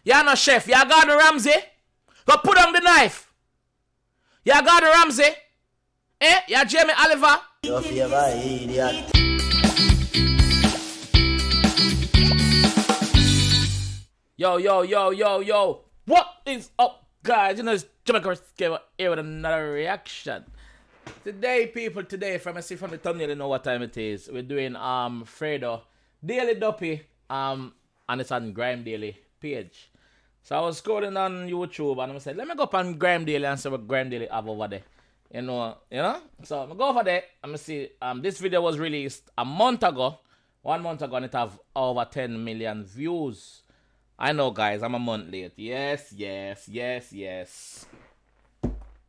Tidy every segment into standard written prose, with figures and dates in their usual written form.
You're not chef. You're Gordon Ramsay. Go put on the knife. You're Gordon Ramsay. Eh? You're Jamie Oliver. Your favorite idiot. Yo. What is up, guys? You know, it's Jamaica here with another reaction. Today, people, from I see from the thumbnail, you know what time it is. We're doing Fredo Daily Duppy and it's on Grime Daily page. So I was scrolling on YouTube and I said, let me go up on Grime Daily and see what Grime Daily have over there. You know? So I'm go for that. I'm gonna see this video was released a month ago. 1 month ago, and it have over 10 million views. I know, guys, I'm a month late. Yes.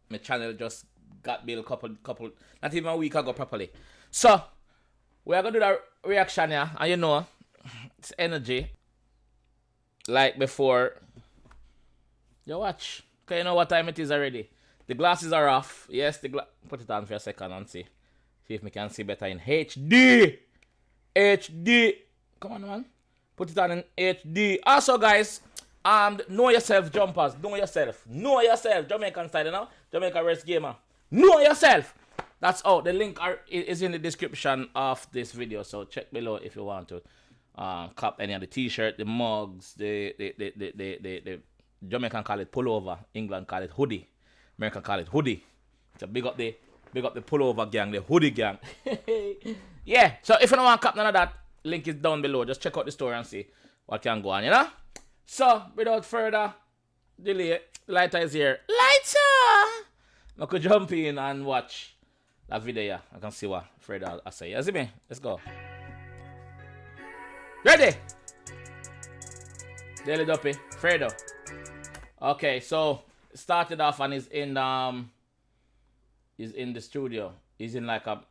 My channel just got built couple, not even a week ago properly. So, we are gonna do that reaction here, and you know, it's energy. Like before. You watch. Okay, you know what time it is already. The glasses are off. Yes, put it on for a second and see. See if we can see better in HD. Come on, man. Put it on in HD. Also, guys, know yourself jumpers. Know yourself. Jamaican style, you know? Jamaica Rest Gamer. Know yourself. That's all. The link is in the description of this video. So check below if you want to cop any of the t-shirt, the mugs, the Jamaican call it pullover. England call it hoodie. American call it hoodie. So big up the pullover gang, the hoodie gang. Yeah. So if you don't want to cop none of that, link is down below. Just check out the store and see what can go on, you know? So, without further delay, lighter is here. Lighter! I could jump in and watch that video here. I can see what Fredo I say. You see me? Let's go. Ready? Daily Duppy. Fredo. Okay, so started off and he's in the studio. He's in like a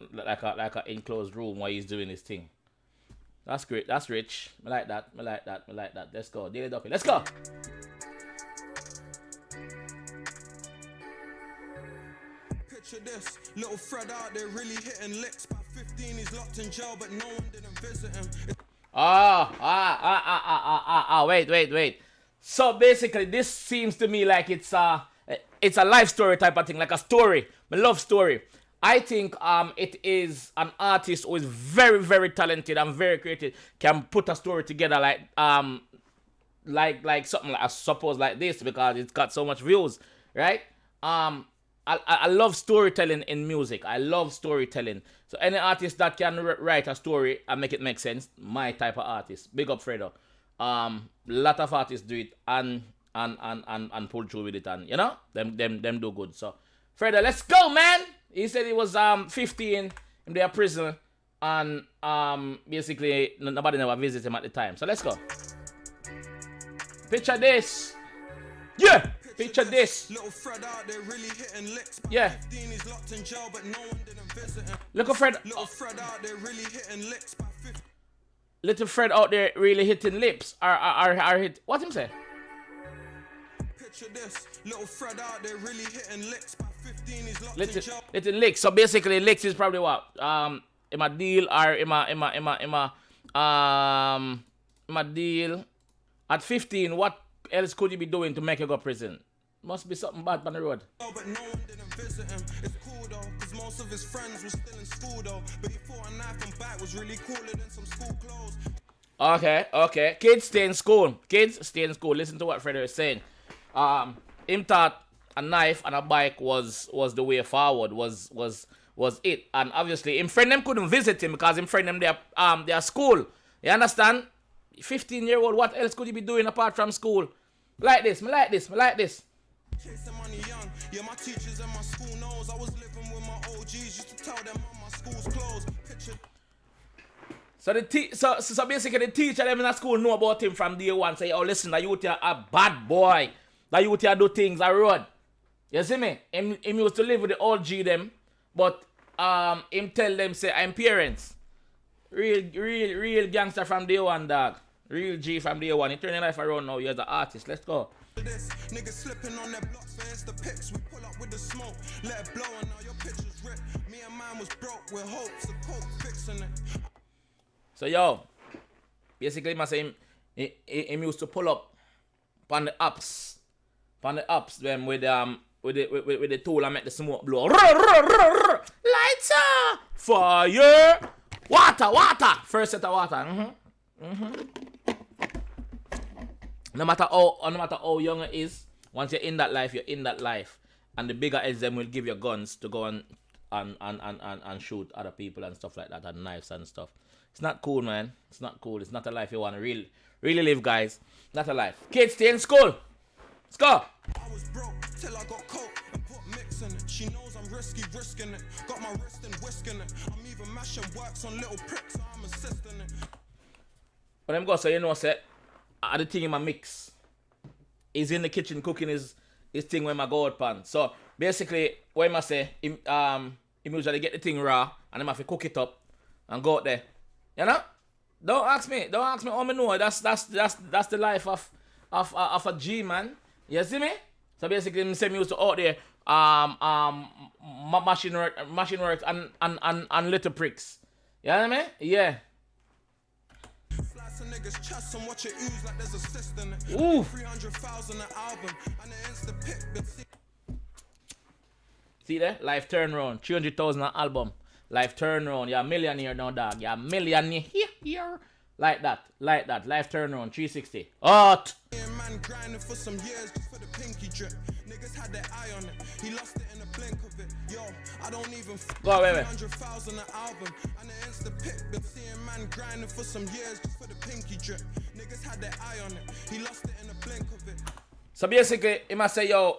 enclosed room while he's doing his thing. That's great. That's rich. I like that. Let's go. Daily Duppy. Let's go. Picture this. Little Fred out there really hitting licks. By 15 he's locked in jail, but no one didn't visit him. Wait. So basically this seems to me like it's a life story type of thing, like a story. A love story. I think it is an artist who is very, very talented and very creative, can put a story together like something like, I suppose, like this, because it's got so much views, right? I love storytelling in music. I love storytelling. So any artist that can write a story and make it make sense, my type of artist. Big up Fredo. Lot of artists do it and pull through with it, and you know, them do good. So Fredo, let's go, man. He said he was 15 in their prison, and basically nobody never visited him at the time. So let's go. Picture this. Yeah. Picture this. Little Fred out there really hitting licks. Yeah. 15 he's locked in jail, but no one didn't visit him. Little Fred out there really hitting licks. Little Fred out there really hitting lips. Are hit. What him say? Picture this. Little Fred out there really hitting licks. By 15 he's locked in jail. Little licks. So basically licks is probably what? In a deal or in a deal. At 15, what else could you be doing to make you go to prison? Must be something bad on the road. Oh, but no one didn't visit him. It's cool though, cause most of his friends were still in school though. But he thought a knife and bat was really cooler than some school clothes. Okay. Kids stay in school. Listen to what Fredo is saying. Him thought a knife and a bike was the way forward, was it. And obviously him friend them couldn't visit him because him friend them their school. You understand? 15-year-old, what else could you be doing apart from school? Like this. Chasing money young. Yeah, my teachers and my school knows I was living with my OGs. Used to tell them all my school's closed. Picture. So basically the teacher them in the school know about him from day one. Say, oh listen, that youth here a bad boy. That youth here do things a road. You see me? Him used to live with the OG them, but him tell them say I'm parents. Real gangster from day one, dog. Real G from day one. He turn your life around now. You're the artist. Let's go. This niggas slipping on their blocks for Insta pics. We pull up with the smoke, let it blow, and now your pictures rip. Me and mine was broke with hopes of coke fixing it. So yo, basically, him used to pull up on the ups. On the ups them with the tool and make the smoke blow. Lighter! Fire! Water! First set of water. No matter how young it is, once you're in that life, you're in that life. And the bigger is them will give you guns to go and shoot other people and stuff like that, and knives and stuff. It's not cool, man. It's not cool. It's not a life you want to really live, guys. Not a life. Kids, stay in school. Let's go. I was broke till I got coke and put mix in it. She knows I'm risking it. Got my wrist and whisking it. I'm even mashing works on little pricks, so I'm assisting it. But I'm going to say, you know, the thing in my mix is in the kitchen cooking his thing when I go out pan. So basically, what I say, him usually get the thing raw and him have to cook it up and go out there. You know? Don't ask me how I know. That's the life of a G, man. You see me? So basically, him say me used to out there machine work and little pricks. You know what I mean? Yeah. Slice a nigga's chest and watch it ooze like there's a cyst in it. Ooh. 300,000 an album and it ends the pick. See there? Life turnaround. 300,000 an album. Life turnaround. You're a millionaire now, dog. You're a millionaire here. Like that. Life turnaround. 360. Hot. Man grinding for some years just for the pinky drip. Niggas had their eye on it. He lost it in a blink of it. Yo, I don't even go away. 300,000 an album and it ends the pick. Been seeing man grinding for some years just for the pinky drip. Niggas had their eye on it. He lost it in a blink of it. So basically, he must say, yo,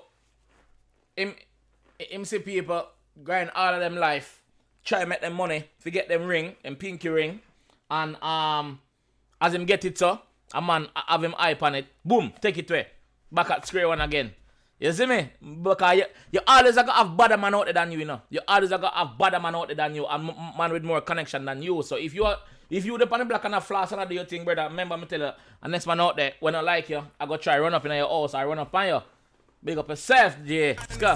him see people grind all of them life, try to make them money, forget them ring, them pinky ring, and as him get it so, a man have him hype on it, boom, take it away, back at square one again. You see me? Because you always are going to have better man out there than you know. You always are going to have better man out there than you, and man with more connection than you. So if you the pan black and a floss and do your thing, brother, remember me tell you, and next man out there, when I like you, I go try run up in your house or run up on you. Big up yourself, Jay. Let's go.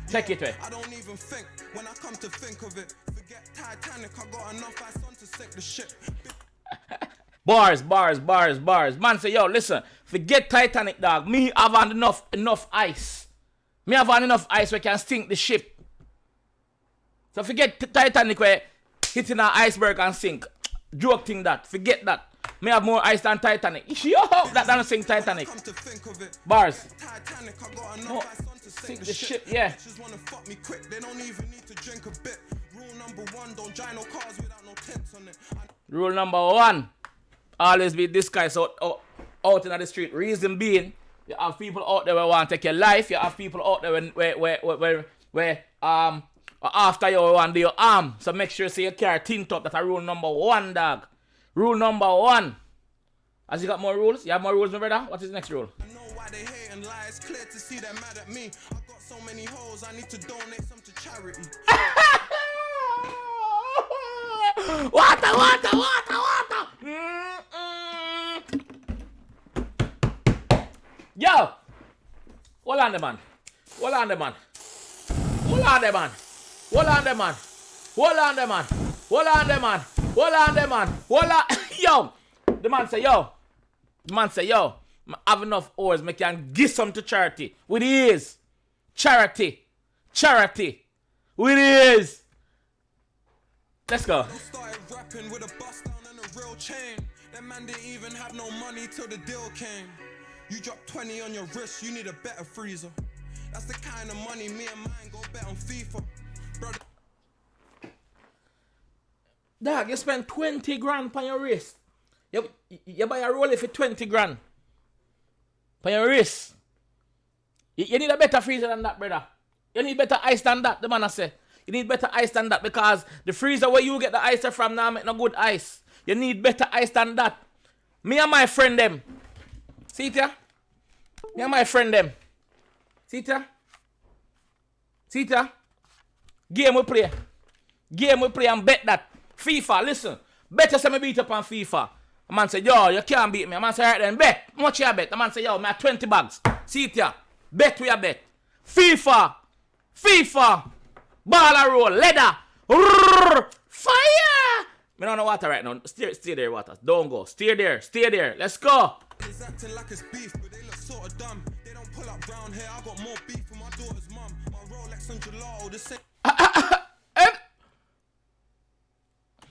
Take it away. I don't even think when I come to think of it. Forget Titanic, I got enough ice on to sink the ship. Bars. Man say, yo, listen, forget Titanic, dog. Me have had enough ice. Me have had enough ice where can sink the ship. So forget Titanic where hitting an iceberg and sink. Joke thing that. Forget that. Me have more ice than Titanic. Yo, that don't sink Titanic. Bars. No, sink the ship, yeah. Wanna fuck me quick. They don't even need to drink a bit. Rule number 1, don't drive no cars without no tents on it. Rule number 1, always be this guy out in the street. Reason being, you have people out there who want to take your life. You have people out there where after you want to do your arm. So make sure you see your car tint up. That's a rule number 1, dog. Rule number 1. Has you got more rules? You have more rules, my brother? What is the next rule? I know why they hate and lie. It's clear to see they're mad at me. I got so many hoes, I need to donate some to charity. Water. Yo! Hold on the man. Yo! The man say, yo, I have enough hours, I can give some to charity. With the ears. Charity. With the ears. Let's go. Started rapping with a bust down and a real chain. That man didn't even have no money till the deal came. You drop 20 on your wrist, you need a better freezer. That's the kind of money me and mine go bet on FIFA. Brother. Dog, you spend 20 grand on your wrist. You buy a roller for 20 grand. On your wrist. You need a better freezer than that, brother. You need better ice than that, the man I say. You need better ice than that because the freezer where you get the ice from now make no good ice. You need better ice than that. Me and my friend them. See it here? Me and my friend them. See it here? Game we play and bet that. FIFA, listen. Better say me beat up on FIFA. A man say, yo, you can't beat me. A man say, alright then, bet. How much you bet? A man say, yo, me have 20 bags. See it here? Bet we a bet. FIFA. Ball a roll. Leather. Fire. Me not on the water right now. Stay there, water. Don't go. Stay there. Stay there. Let's go. It's acting like it's beef, but they look sort of dumb. They don't pull up round here. I got more beef for my daughter's mum. My Rolex and gelato, the same.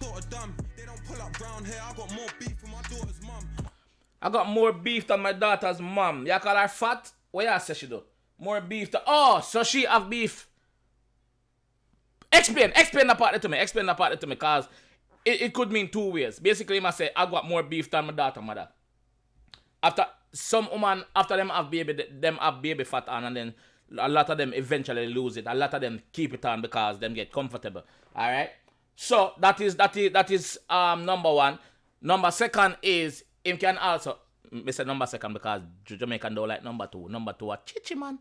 Sort of dumb. They don't pull up round here. I got more beef for my daughter's mum. I got more beef than my daughter's mom. You call her fat? What you say she do? More beef to... Oh, so she have beef. Explain that part to me. Explain that part to me, because it could mean two ways. Basically, I say, I got more beef than my daughter mother. After some woman, after them have baby fat on, and then a lot of them eventually lose it. A lot of them keep it on because them get comfortable. Alright? So that is number one. Number second is him can also... I say number second because Jamaican don't like number two. Number two are chichi, man.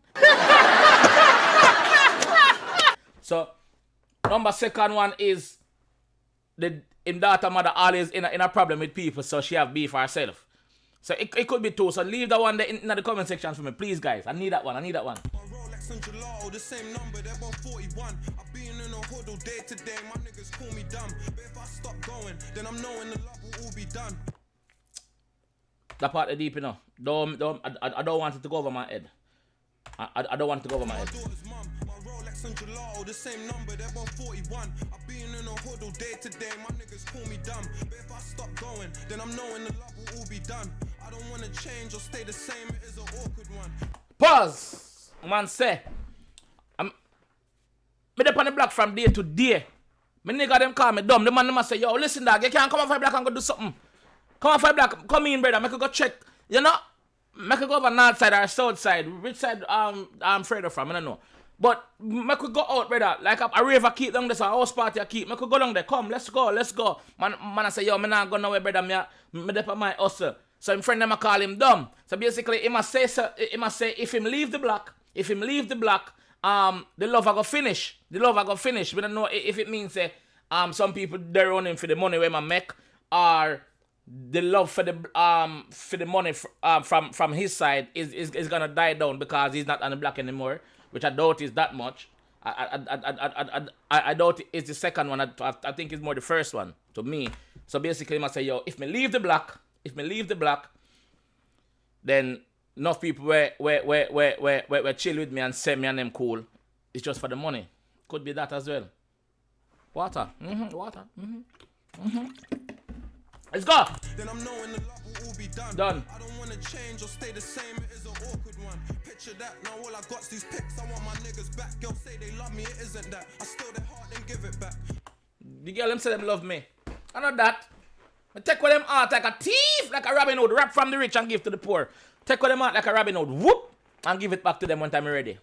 So, number second one is him daughter mother always in a problem with people, so she have beef herself. So it could be two. So leave that one there in the comment section for me, please, guys. I need that one. My Rolex and gelato, the same number, they're both 41. I've been in a huddle day to day, my niggas call me dumb. But if I stop going, then I'm knowing the love will all be done. That part is deep, you know. I don't want it to go over my head. I don't want it to go over my head. My daughter's mum, my Rolex and gelato, the same number, they're both 41. I've been in a huddle day to day, my niggas call me dumb. But if I stop going, then I'm knowing the love will all be done. I don't wanna change or stay the same, it is an awkward one. Pause! Man say, me dey on the block from day to day. Me nigga them call me dumb. The man them say, yo, listen dog, you can't come off the block and go do something. Come off the block, come in brother, make you go check. You know? Make you go over north side or south side. Which side I'm afraid of from, I don't know. But make we go out, brother. Like a rave I keep down there, so a house party I keep. Make we go down there. Come, let's go. Man I say, yo, me not go nowhere, brother. Me dey for my hustle. So him friend them I call him dumb. So basically, he must say if him leave the block, the love I go finish. We don't know if it means some people they running for the money where I make, or the love for the money from his side is gonna die down because he's not on the block anymore, which I doubt is that much. I doubt it's the second one. I think it's more the first one to me. So basically, I must say, yo, if me leave the block, then enough people were chill with me and say me and them cool. It's just for the money. Could be that as well. Water. Water. Let's go. Then I'm knowing the love will all be done. I don't wanna change or stay the same, it is an awkward one. Picture that, now all I got's these pics. I want my niggas back. Girls say they love me, it isn't that. I steal their heart, then give it back. The girl them say them love me. I know that. I take with them out like a thief, like a Robin Hood, rap from the rich and give to the poor. Take with them out like a Robin Hood, whoop, and give it back to them when time ready.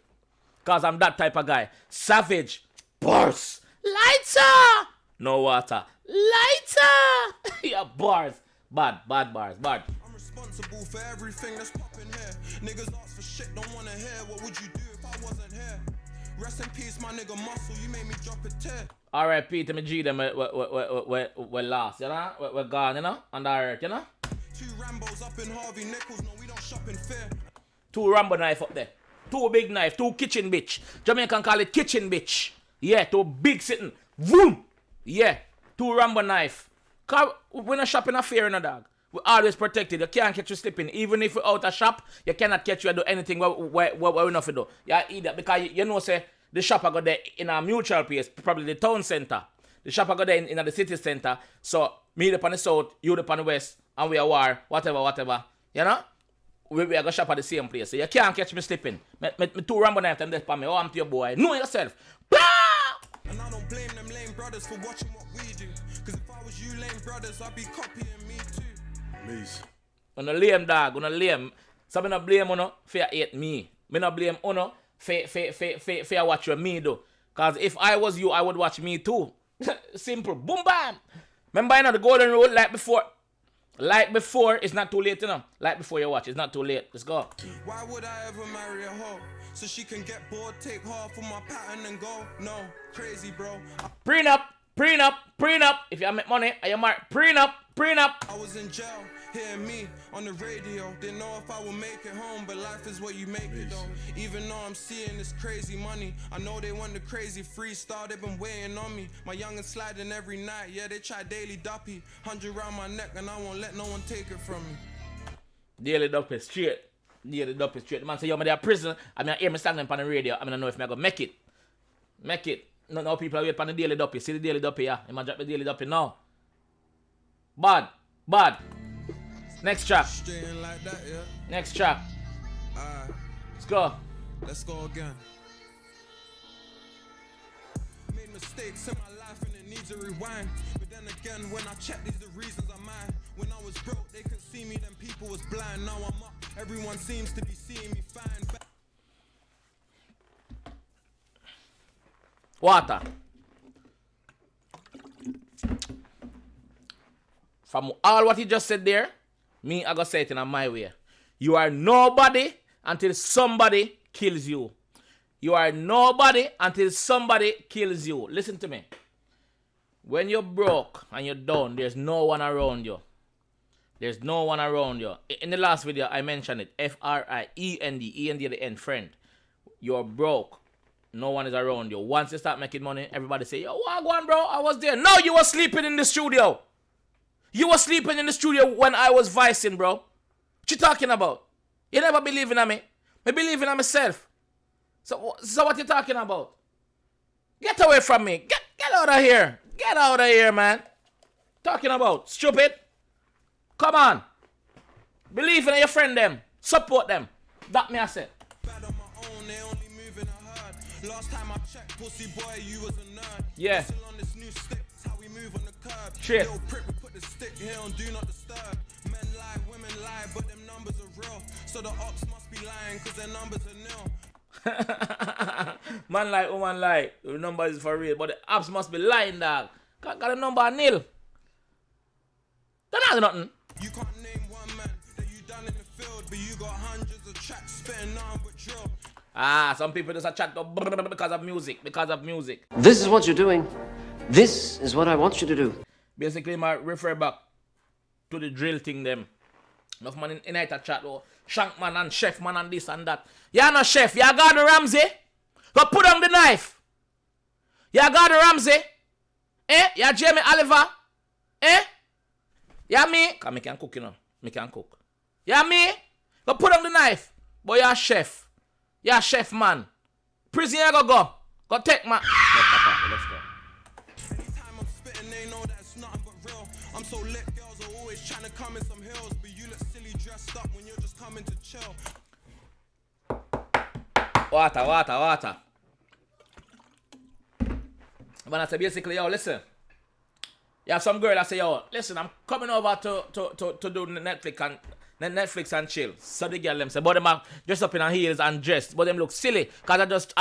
Cause I'm that type of guy. Savage. Bars. Lighter. No water. Lighter. Yeah, bars. Bad bars. Bad. I'm responsible for everything that's popping here. Niggas ask for shit, don't wanna hear. What would you do if I wasn't here? Rest in peace, my nigga Muscle. You made me drop a tear. R.I.P. to me G them we lost, you know? We're gone, you know? On the earth, you know? 2 Rambos up in Harvey Nichols. No, we don't shop in fear. 2 Rambo knife up there. 2 big knife. 2 kitchen bitch. Jamaican call it kitchen bitch. Yeah, 2 big sitting. Vroom. Yeah. 2 Rambo knife. Cause we're not shopping a fair, no dog. We're always protected. You can't catch you slipping. Even if we're out of shop, you cannot catch you and do anything what we're not to do. Yeah, either because you know say the shop I got there in a mutual place, probably the town center. The shop I got there in the city center. So me up on the south, you up on the west, and we are war, whatever. You know? We are gonna shop at the same place. So you can't catch me slipping. Me 2 Rambo knife them there for me. Oh, I'm to your boy. Know yourself. Blah! And I don't blame them lame brothers for watching what we do. Cause if I was you lame brothers, I'd be copying me too. Please. On a lame dog, on a lame. So me not blame uno for hate me. Me not blame uno for watch what me do. Cause if I was you, I would watch me too. Simple. Boom bam. Remember you know the golden rule like before. Like before, it's not too late, you know. Like before you watch, it's not too late. Let's go. Why would I ever marry a hoe? So she can get bored, take half of my pattern and go. No, crazy bro. Prenup. Prenup. If you make money and you marry, prenup. I was in jail, hearing me on the radio. Didn't know if I would make it home, but life is what you make it though. Even though I'm seeing this crazy money, I know they want the crazy freestyle, they've been waiting on me. My youngin' sliding every night, yeah, they try daily duppy. 100 round my neck and I won't let no one take it from me. Daily duppy straight. The man say, yo, I'm in prison. I mean, I hear me standing on the radio. I mean, I know if I'm going to make it. No people are waiting for the daily duppy. See the daily duppy, yeah? I'm going to drop the daily duppy now. Bad. Next track. Straight in like that, yeah. Next track. Let's go. Let's go again. Made mistakes in my life and it needs a rewind. But then again, when I check these, the reasons are mine. When I was broke, they couldn't see me, then people was blind. Now I'm up, everyone seems to be seeing me fine. Water. From all what he just said there, me, I gotta say it in my way. You are nobody until somebody kills you. You are nobody until somebody kills you. Listen to me. When you're broke and you're down, there's no one around you. There's no one around you. In the last video, I mentioned it. Friend. E and D at the end, friend. You're broke. No one is around you. Once you start making money, everybody say, yo, what going, bro? I was there. No, you were sleeping in the studio. You were sleeping in the studio when I was vicing, bro. What you talking about? You never believe in me. I believe in myself. So what you talking about? Get away from me. Get out of here. Get out of here, man. Talking about stupid. Come on. Believe in your friend them. Support them. That me I said. Bad on my own, they only moving a herd. Last time I checked, pussy boy, you was a nerd. Yeah. Still on this new stick, how we move on the curb. Shit. Yo, prick, we put the stick here on do not disturb. Men lie, women lie, but them numbers are real. So the ops must be lying, cause their numbers are nil. Man lie, woman lie. The number is for real, but the apps must be lying, dog. Got a number of nil. That not nothing. You can't name one man that you done in the field, but you got hundreds of tracks spitting on with drill. Some people just a chat because of music. This is what you're doing. This is what I want you to do. Basically, I refer back to the drill thing them. Enough man in a chat, oh, Shank man and chef man and this and that. You no chef, you got the Ramsey. Go put on the knife. You got the Ramsey. You Jamie Oliver. Yeah, me? Because I can cook, you know. I can cook. Yeah, me? Go put on the knife. But you're a chef. You're a chef, man. Prison, you go. Go take my... Let's go. Anytime I'm spitting, they know that's nothing but real. I'm so lit, girls are always trying to come in some hills, but you look silly dressed up when you're just coming to chill. Water. But I say basically, yo, listen. You have some girl that say, yo, listen, I'm coming over to do Netflix and chill. So the girl them say, but them are dressed up in her heels and dressed, but them look silly, because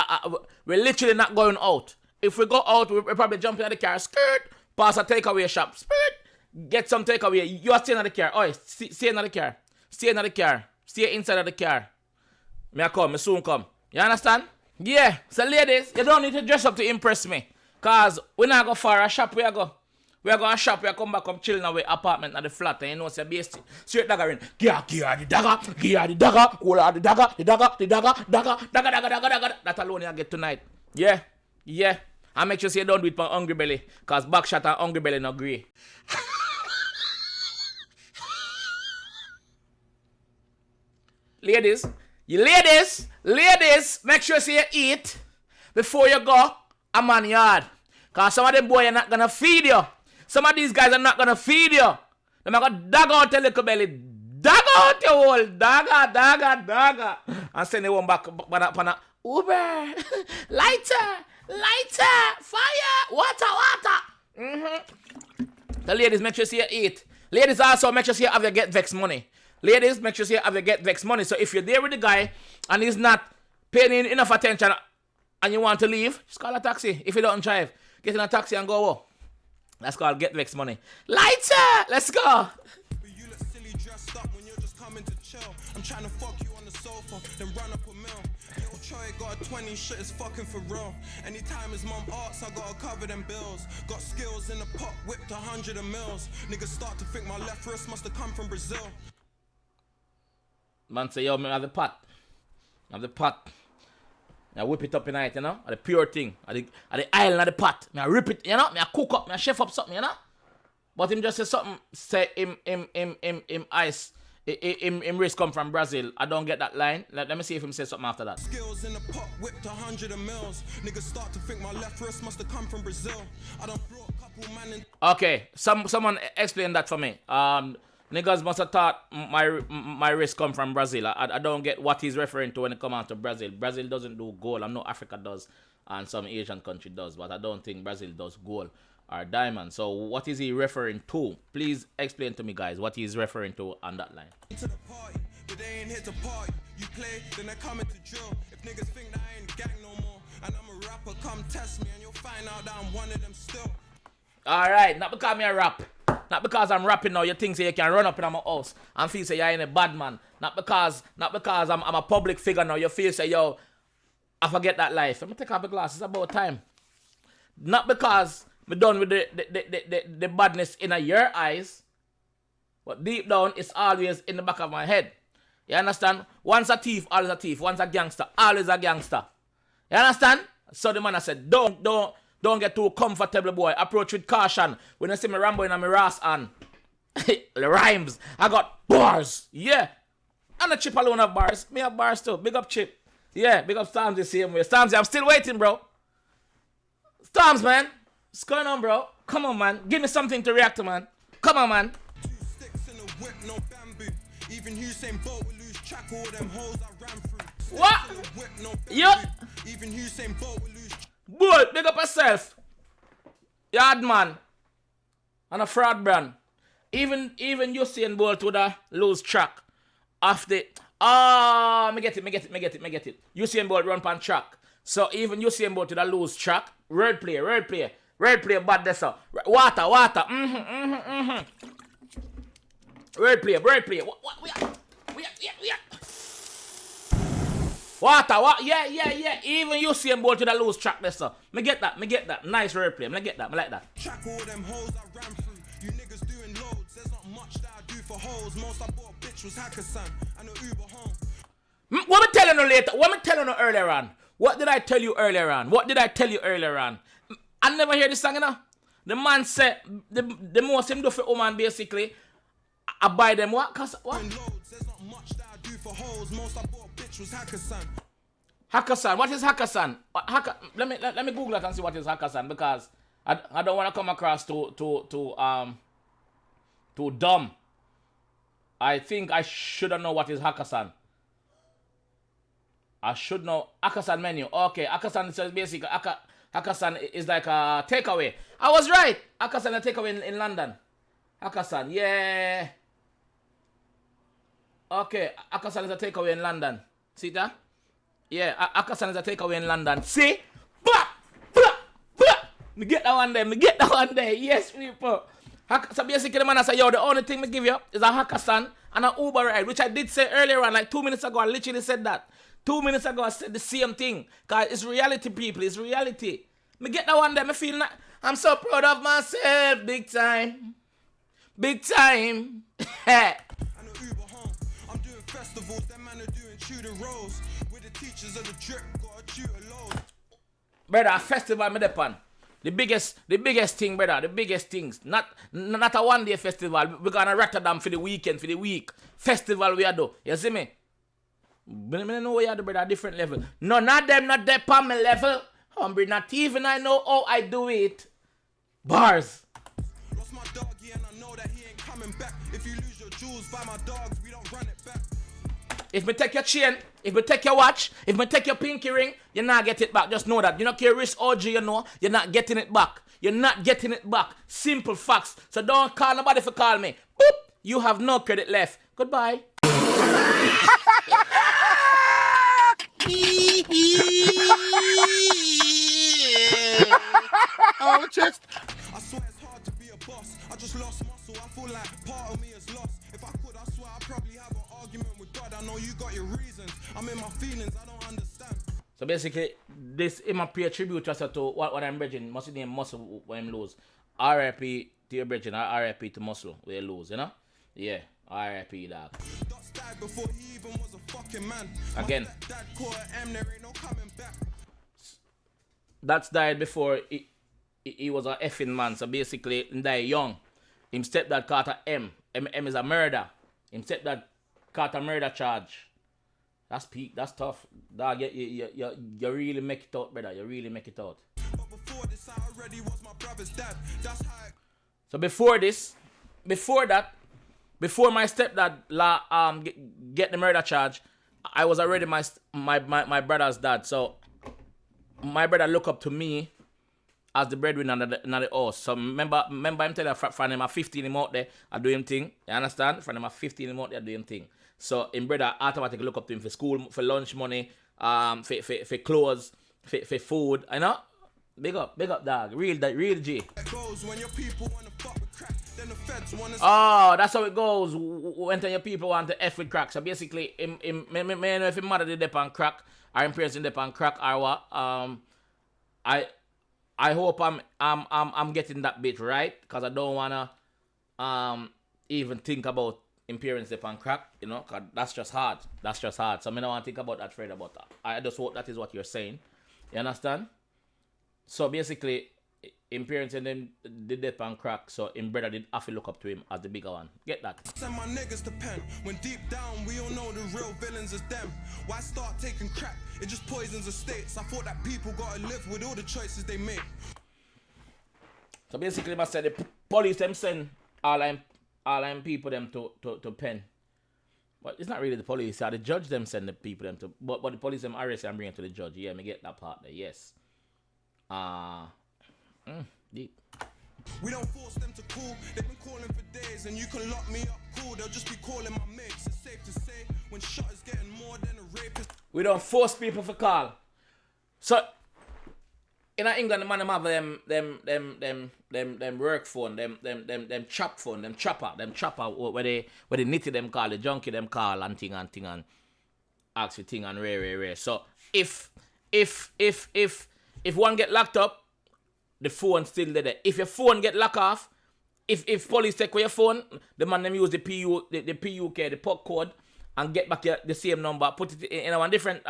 we're literally not going out. If we go out, we probably jump in the car, skirt, pass a takeaway shop, skirt, get some takeaway. You are staying in the car. Oh, stay in the car. Stay in the car. Stay inside of the car. Me soon come. You understand? Yeah. So ladies, you don't need to dress up to impress me. Because we not go far. A shop we go. We are going to shop, we are come back, come chill in our apartment at the flat, and you know, it's a base straight dagger in. Gear the dagger, hold on the dagger. That alone you get tonight. Yeah. And make sure you don't do it for hungry belly, because backshot and hungry belly not agree. Ladies, make sure you eat before you go a man yard. Because some of them boys are not going to feed you. Some of these guys are not going to feed you. They're going to dagger out your little belly. Dagger out your hole. Dagger. And send it one back. Uber. Lighter. Fire. Water. The ladies, make sure you eat. Ladies also, make sure you have your Get Vex money. Ladies, make sure you have your Get Vex money. So if you're there with the guy and he's not paying enough attention and you want to leave, just call a taxi. If you don't drive, get in a taxi and go. That's called Get Vex money. Lighter! Let's go! But you look silly dressed up when you're just coming coming to chill. I'm trying to fuck you on the sofa, then run up a mill. Yo, Troy got a 20, shit is fucking for real. Anytime his mum asks, I gotta cover them bills. Got skills in the pot, whipped 100 of mils. Niggas start to think my left wrist must have come from Brazil. Man say, yo, me have the pot. I have the pot. I whip it up in night, you know? The pure thing. At the island of the pot. I rip it, you know? I cook up, I chef up something, you know? But him just say something, say him ice. Him race come from Brazil. I don't get that line. Let me see if him say something after that. Skills in the pot, whipped 100 of mils. Niggas start to think my left wrist must have come from Brazil. I done brought a couple man in. Okay, someone explain that for me. Niggas must have thought my wrist come from Brazil. I don't get what he's referring to when it come out to Brazil. Brazil doesn't do gold. I know Africa does and some Asian country does, but I don't think Brazil does gold or diamond. So what is he referring to? Please explain to me, guys, what he's referring to on that line. To the party, but they ain't here to party. You play, then they're coming to drill. If niggas think that I ain't gang no more, and I'm a rapper, come test me and you'll find out that I'm one of them still. Alright, not because me a rap. Not because I'm rapping now, you think say you can run up in my house and feel say you ain't a bad man. Not because I'm a public figure now, you feel say, yo, I forget that life. Let me take off the glasses, it's about time. Not because me done with the badness in your eyes, but deep down, it's always in the back of my head. You understand? Once a thief, always a thief. Once a gangster, always a gangster. You understand? So the man I said, don't get too comfortable, boy. Approach with caution. When you see me Rambo in my Ras and the rhymes, I got bars. Yeah. And the Chip alone have bars. Me have bars too. Big up Chip. Yeah, big up Storms the same way. Storms, I'm still waiting, bro. Storms, man. What's going on, bro? Come on, man. Give me something to react to, man. Come on, man. 2 sticks in a whip, no bamboo. Even Usain Bolt will lose track of all them hoes I ran through. What? Sticks in a whip, no bamboo. Yeah. Even Usain Bolt will lose. Boy, big up yourself. Yard man. And a fraud brand. Even Usain Bolt would lose track of the... me get it. Usain Bolt run pan track. So even Usain Bolt would lose track. Word play, bad this up. Water. Word play. What? We are. Water. Yeah. Even Usain Bolt would lose track this up. Me get that. Nice word play. Me get that. Me like that. Track all them hoes I ran through. You niggas doing loads. There's not much that I do for hoes. Most I bought a bitch was Hakkasan and a Uber home. What me telling you later? What me telling you earlier on? What did I tell you earlier on? I never hear this song, you know? The man said the most him do for woman basically, I buy them what? Cause what? There's not much that I do for hoes. Most I bought a bitch was Hakkasan. Hakkasan. What is Hakkasan? Let me Google it and see what is Hakkasan because I don't want to come across too dumb. I think I should know what is Hakkasan. I should know Hakkasan menu. Okay, Hakkasan says basically Hakkasan is like a takeaway. I was right. Hakkasan a takeaway in London. Hakkasan, yeah. Okay, Hakkasan is a takeaway in London. See that? Yeah, Hakkasan is a takeaway in London. See? Blah. Me get that one there. Yes, people. So basically, the man I say, yo, the only thing me give you is a Hakkasan and an Uber ride, which I did say earlier on, like 2 minutes ago. I literally said that. 2 minutes ago, I said the same thing. Because it's reality, people. It's reality. Me get that one there. Me feel like I'm so proud of myself. Big time. And an Uber home. I'm doing festivals. Them man are doing tutor roles. With the teachers of the drip, got a tutor load. Brother, a festival me depend. The biggest thing, brother. The biggest things. Not a one day festival. We're gonna Rotterdam for the weekend, for the week. Festival we are do. You see me? I know we are the brother, different level. No, not them, not that on my level. Hombre, not even I know how I do it. Bars. Lost my doggy and I know that he ain't coming back. If you lose your jewels by my dogs, we don't run it back. If me take your chain, if me take your watch, if me take your pinky ring, you're not get it back. Just know that. You're not your wrist OG, you know, you're not getting it back. You're not getting it back. Simple facts. So don't call nobody for call me. Boop. You have no credit left. Goodbye. Oh, chest. I swear it's hard to be a boss. I just lost muscle. I feel like part of me is lost. If I could, I swear I'd probably have an argument. I know you got your reasons. I'm in my feelings, I don't understand. So basically, this him a pay tribute just to what I'm bridging. Must name Muscle when him lose. R.I.P. to your bridging, R.I.P. to Muscle when you lose, you know? Yeah, R.I.P. dog. Dots died before he even was a fucking man. Again. My dad caught an M, there ain't no coming back. That's died before he was a effing man. So basically, he died young. Him stepdad caught a M. M is a murder. Him stepdad caught a murder charge. That's peak. That's tough. Dog, you really make it out, brother. You really make it out. But before this, I already was my brother's dad. That's how it... So before that, before my stepdad get the murder charge, I was already my brother's dad. So my brother look up to me as the breadwinner in the house. So remember him tell you from him at 15 him out there I do him thing. You understand? From him at 15 him out there I do him thing. So him brother automatically look up to him for school, for lunch money, for clothes, for food, you know? Big up dog. Real G. It goes when your people wanna fuck with crack, then the feds wanna... Oh, that's how it goes. When your people want to F with crack. So basically, me know if his mother did dip on crack, or him parents did dip on crack, or what. I hope I'm getting that bit right, because I don't wanna even think about him parents dip on crack, you know, because that's just hard. That's just hard. So I don't want to think about that, Fred, about that. I just hope that is what you're saying. You understand? So basically, him parents and them did dip on crack, so him brother did have to look up to him as the bigger one. Get that? Send my niggas to pen. When deep down we all know the real villains is them. Why start taking crack? It just poisons the states. I thought that people gotta live with all the choices they make. So basically, I said the police them send all them people them to pen. But it's not really the police. The judge them send the people them to. But the police them arrest and bring it to the judge. Yeah, me get that part there. Yes. Deep. We don't force them to call. They've been calling for days, and you can lock me up cool. They'll just be calling my mates. It's safe to say when shot is getting more than a rapist. We don't force people for call. So in England, the man them have them work phone, them chop phone, them chopper where they nitty them call, the junkie them call and thing and ask for thing and rare. So if one get locked up, the phone still there. If your phone get locked off, if police take away your phone, the man them use the PUK, the PUK code, and get back the same number, put it in a different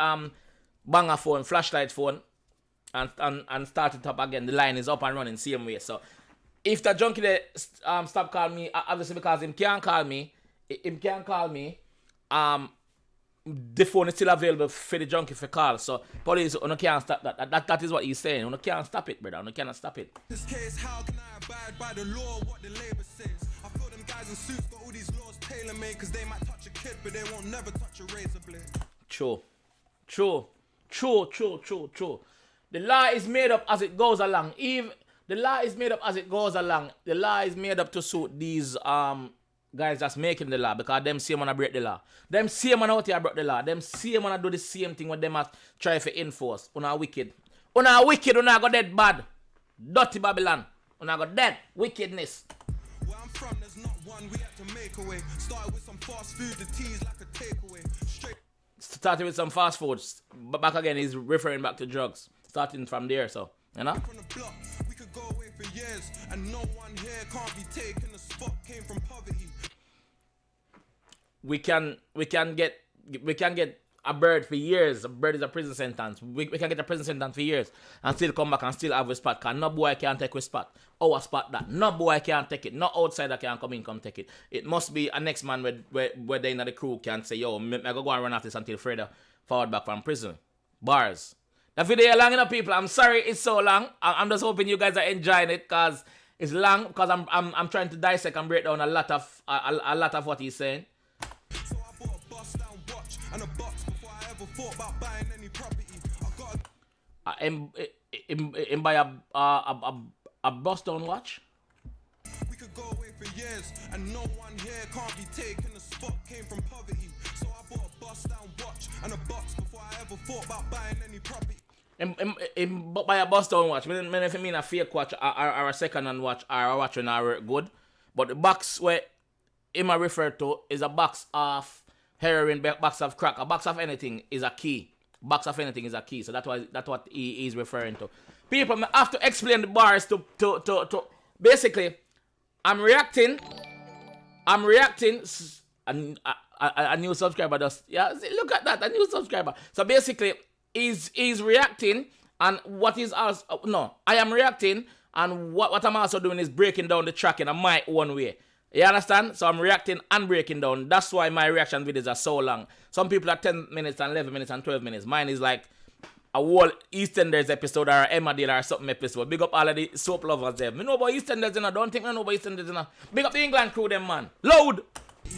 banger phone, flashlight phone, and start it up again. The line is up and running same way. So if the junkie there stop calling me, obviously because him can't call me, the phone is still available for the junkie for call. So police can't stop that. That is what he's saying. You can't stop it, brother. You cannot stop it. This case, how can I abide by the law? What the labor says. I feel them guys in suits got all these laws tailor-made, cause they might touch a kid, but they won't never touch a razor blade. True. The law is made up as it goes along. The law is made up as it goes along. The law is made up to suit these guys that's making the law, because them same man break the law. Them same man out here break the law. Them same man do the same thing when them try to enforce. Una wicked. Una go dead bad. Dirty Babylon. Una go dead. Wickedness. Where I'm from, there's not one we had to make away. Started with some fast food, the tea's like a takeaway. Started with some fast foods, but back again he's referring back to drugs. Starting from there, so you know. From the block, we could go away for years, and no one here can't be taken. The spot came from poverty. We can get a bird for years. A bird is a prison sentence. We can get a prison sentence for years and still come back and still have a spot. Cause no boy can take a spot. Our spot that. No boy can take it. No outsider can come take it. It must be a next man where they in the crew can say, yo, I go and run after this until Freda forward back from prison. Bars. The video long enough, people. I'm sorry it's so long. I'm just hoping you guys are enjoying it, cause it's long, because I'm trying to dissect and break down a lot of what he's saying. So I bought a bust down watch and a box before I ever thought about buying any property. I got buy a bust down watch. We could go away for years, and no one here can't be taken. The spot came from poverty. So I bought a bust down watch and a box before I ever thought about buying any property. Buy a bust down watch. If you mean a fake watch or a second hand watch or a watch when I work good. But the box where him I refer to is a box of heroin, box of crack, a box of anything is a key. Box of anything is a key. So that's what he is referring to. People have to explain the bars to basically, I'm reacting. A new subscriber does. Yeah, look at that, a new subscriber. So basically, he's reacting, and what is also no, I am reacting, and what I'm also doing is breaking down the track in my own way. You understand? So I'm reacting and breaking down. That's why my reaction videos are so long. Some people are 10 minutes and 11 minutes and 12 minutes. Mine is like a whole EastEnders episode or Emmerdale or something episode. Big up all of the soap lovers there. Me know about EastEnders, you know. Don't think I know about EastEnders, you know. Big up the England crew, them, man. Loud! I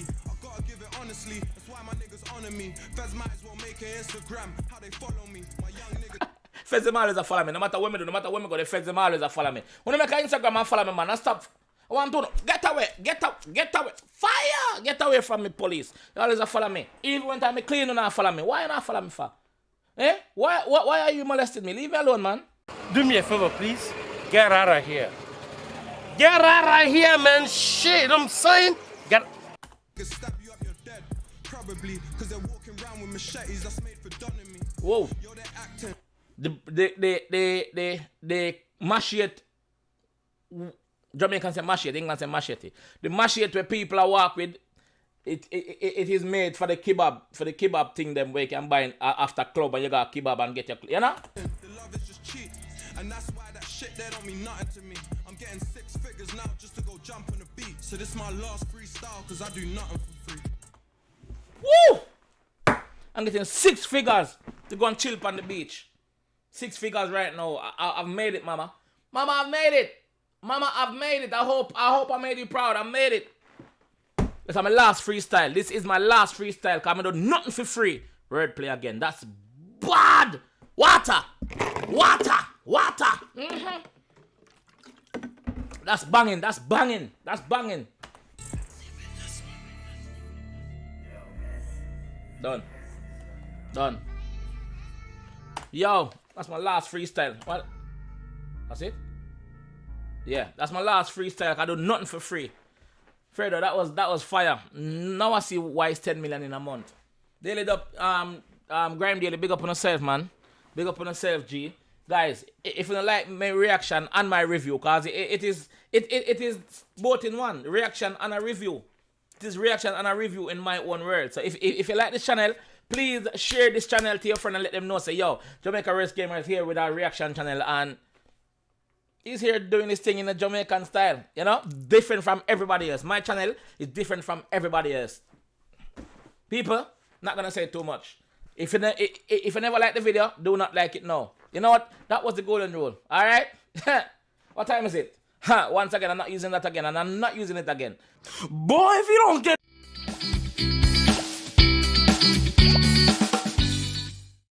gotta give it honestly. That's why my niggas honor me. Feds might as well make an Instagram. How they follow me. My young niggas. Feds them always a follow me. No matter what me do, no matter what me go, the feds them always a follow me. When you make an Instagram and follow me, man, and stop. I want to know. Get away. Fire! Get away from me, police. You always a follow me. Even when time me clean, you not follow me. Why you not follow me for? Eh? Why are you molesting me? Leave me alone, man. Do me a favor, please. Get out of here. Get out of here, man. Shit, I'm saying. Get. Could stab you up, you're dead. Probably, because they're walking around with machetes that's made for dunning me. Whoa. Yo, they're acting. The machete. Jamaican say machete, England say machete. The machete where people are walk with, it is made for the kebab thing them where you can buy after club and you got a kebab and get your, you know? The love is just cheap, and that's why that shit there don't mean nothing to me. I'm getting 6 figures now just to go jump on the beat. So this is my last freestyle, cause I do nothing for free. Woo! I'm getting 6 figures to go and chill on the beach. 6 figures right now. I've made it, mama. Mama, I've made it. Mama, I've made it. I hope I made you proud. I made it. This is my last freestyle. This is my last freestyle because I'm doing nothing for free. Wordplay again. That's bad. Water. Mm-hmm. That's banging. Done. Yo, that's my last freestyle. What? That's it? Yeah, that's my last freestyle. I do nothing for free. Fredo, that was fire. Now I see why it's 10 million in a month. Daily up, Grime Daily, big up on yourself, man. Big up on yourself, G. Guys, if you don't like my reaction and my review, cause it is both in one, reaction and a review. It is reaction and a review in my own words. So if you like this channel, please share this channel to your friend and let them know. Say, yo, Jamaica Race Gamer is here with our reaction channel and he's here doing this thing in a Jamaican style, you know? Different from everybody else. My channel is different from everybody else. People, not gonna say too much. If you never like the video, do not like it now. You know what? That was the golden rule. Alright? What time is it? Once again, I'm not using that again, and I'm not using it again. Boy, if you don't get.